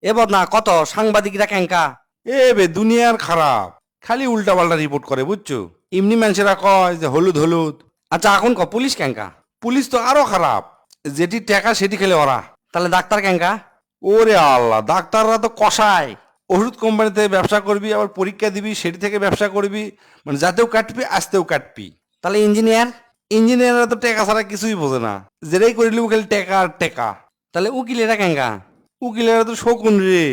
এবার না কত সাংবাদিকরা ক্যাঙ্কা। এ বে দুনিয়ার খারাপ, খালি উল্টা পাল্টা রিপোর্ট করে বুঝছো। এমনি মানুষেরা কয় যে হলুদ হলুদ। আচ্ছা এখন পুলিশ ক্যাঙ্কা। পুলিশ তো আরো খারাপ, যেটি টাকা সেটি খেলে ওরা। তাহলে ডাক্তার ক্যাঙ্কা। ওরে আল্লাহ, ডাক্তাররা তো কষায়। ওষুধ কোম্পানিতে ব্যবসা করবি, আবার পরীক্ষা দিবি, সেটি থেকে ব্যবসা করবি, মানে যাতেও কাটবি আসতেও কাটবি। তাহলে ইঞ্জিনিয়ার। ইঞ্জিনিয়াররা তো টাকা ছাড়া কিছুই বোঝে না, যেটাই করিলেও খালি টাকা আর টাকা। তাহলে উকিলেরা ক্যাঙ্কা। উকিলেরা তো শকুন রে,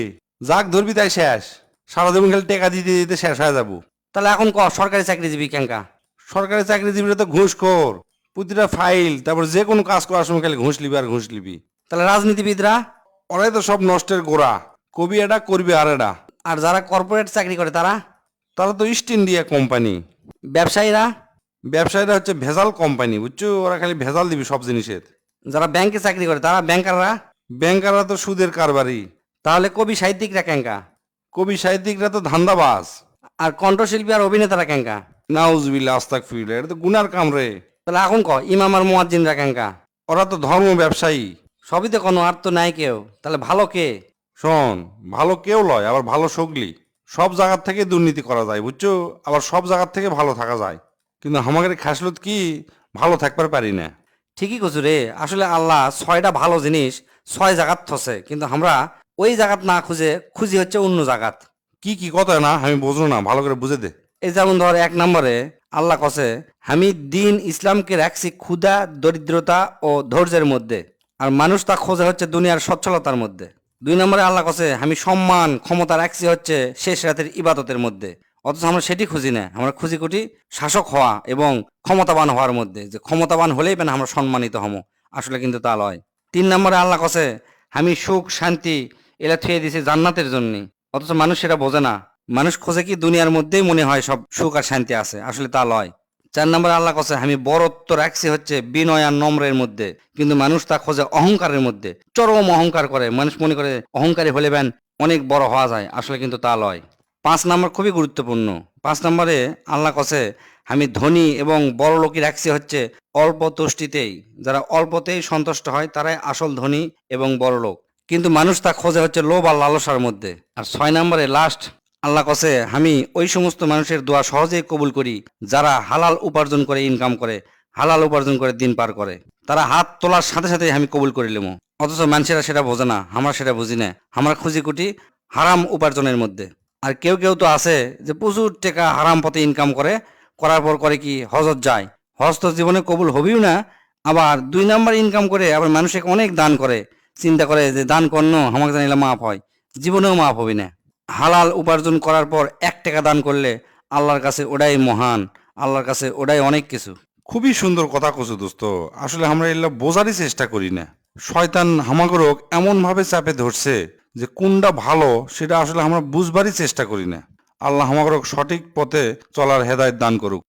যাক ধরবি তাই শেষ, সারা জীবন খালি টাকা দিতে দিতে শেষ হয়ে যাবো। তাহলে এখন সরকারি চাকরিজীবী ক্যাঙ্কা। সরকারি চাকরিজীবীরা তো ঘুষখোর, প্রতিটা ফাইল, তারপর যে কোনো কাজ করার সময় খালি ঘুষ লিবি আর ঘুষ লিবি। তাহলে রাজনীতিবিদরা। ওরাই তো সব নষ্টের গোড়া, কবি এটা করবি আর এটা। আর যারা কর্পোরেট চাকরি করে তারা। তারা তো ইস্ট ইন্ডিয়া কোম্পানি। ব্যবসায়ীরা। ব্যবসায়ীরা হচ্ছে ভেজাল কোম্পানি বুঝছো, ওরা খালি ভেজাল দিবি সব জিনিসের। যারা ব্যাংকে চাকরি করে তারা ব্যাংকাররা। ব্যাংকাররা তো সুদের কারবারি। তাহলে কবি সাহিত্যিকরা ক্যাঙ্কা। কবি সাহিত্যিকরা তো ধান্দাবাজ। আর কণ্ঠশিল্পী আর অভিনেতারা ক্যাঙ্কা। নাউজুবিল্লাহ আস্তাগফিরুল্লাহ, এটা তো গুনার কাম রে। তাহলে এখন ইমাম আর মুয়াজ্জিনরা ক্যাঙ্কা। ওরা তো ধর্ম ব্যবসায়ী। সবই তো কোনো আর তো নাই কেউ, তাহলে ভালো কে? শোন, ভালো কেউ লয়, আবার ভালো সগলি। সব জায়গার থেকে দুর্নীতি করা যায় বুঝছো, আবার সব জায়গার থেকে ভালো থাকা যায়, কিন্তু আমাদের খাসলত কি ভালো থাকবার পারি না। ঠিকই কছু রে, আসলে আল্লাহ 6টা ভালো জিনিস 6 জায়গাত থসে, কিন্তু আমরা ওই জায়গাত না খুঁজে খুঁজি হচ্ছে অন্য জায়গাত। কি কি কথা না আমি বুঝলো না, ভালো করে বুঝে দে। এই যেমন ধর 1 নম্বরে আল্লাহ কসে আমি দিন ইসলামকে রাখছি ক্ষুধা দরিদ্রতা ও ধৈর্যের মধ্যে, আর মানুষ তা খোঁজে হচ্ছে দুনিয়ার সচ্ছলতার মধ্যে। 2 নম্বরে আল্লাহ কসে আমি সম্মান ক্ষমতা রাখছি হচ্ছে শেষ রাতের ইবাদতের মধ্যে, অথচ আমরা সেটি খুঁজি না, আমরা খুঁজি কুটি শাসক হওয়া এবং ক্ষমতাবান হওয়ার মধ্যে, যে ক্ষমতাবান হলেই পেন আমরা সম্মানিত হম, আসলে কিন্তু তা লয়। 3 নম্বরে আল্লাহ কসে আমি সুখ শান্তি এলা থুয়ে দিছি জান্নাতের জন্য, অথচ মানুষ সেটা বোঝে না। মানুষ খোঁজে কি দুনিয়ার মধ্যেই মনে হয় সব সুখ আর শান্তি আছে, আসলে তা লয়। 4 নম্বরে আল্লাহ কসে আমি বরত্ব রাখছি হচ্ছে বিনয় আর নম্রের মধ্যে, কিন্তু মানুষ তা খোঁজে অহংকারের মধ্যে, চরম অহংকার করে। মানুষ মনে করে অহংকারী হলে বেন অনেক বড় হওয়া যায়, আসলে কিন্তু তা লয়। 5 নম্বর খুবই গুরুত্বপূর্ণ। 5 নম্বরে আল্লাহ কসে আমি ধনী এবং বড় লোকই রাখছি হচ্ছে অল্প তুষ্টিতেই, যারা অল্পতেই সন্তুষ্ট হয় তারাই আসল ধনী এবং বড় লোক, কিন্তু মানুষ তা খোঁজে হচ্ছে লোভ আর লালসার মধ্যে। আর 6 নম্বরে লাস্ট আল্লাহ কসে আমি ওই সমস্ত মানুষের দোয়া সহজেই কবুল করি যারা হালাল উপার্জন করে ইনকাম করে, হালাল উপার্জন করে দিন পার করে, তারা হাত তোলার সাথে সাথে আমি কবুল করিলাম। অথচ মানুষেরা সেটা বোঝে না, আমরা সেটা বুঝি না, আমরা খুঁজি কুটি হারাম উপার্জনের মধ্যে। আর কেউ কেউ তো আছে যে প্রচুর টাকা হারাম পথে ইনকাম করে, করার পর করে কি হজত যায়, হজ তো জীবনে কবুল হবেও না। আবার 2 নাম্বার ইনকাম করে আবার মানুষকে অনেক দান করে, চিন্তা করে যে দান করন আমাকে জানিলে মাফ হয়, জীবনেও মাফ হবে না। হালাল উপার্জন করার পর 1 টাকা দান করলে আল্লাহর কাছে ওটাই মহান, আল্লাহর কাছে ওটাই অনেক কিছু। খুবই সুন্দর কথা কছো দোস্ত, আসলে আমরা এগুলা বোঝারই চেষ্টা করি না। শয়তান হামাগরক এমন ভাবে চাপে ধরছে যে কোনটা ভালো সেটা আসলে আমরা বুঝবারই চেষ্টা করি না। আল্লাহ হামাগরক সঠিক পথে চলার হেদায়েত দান করুক।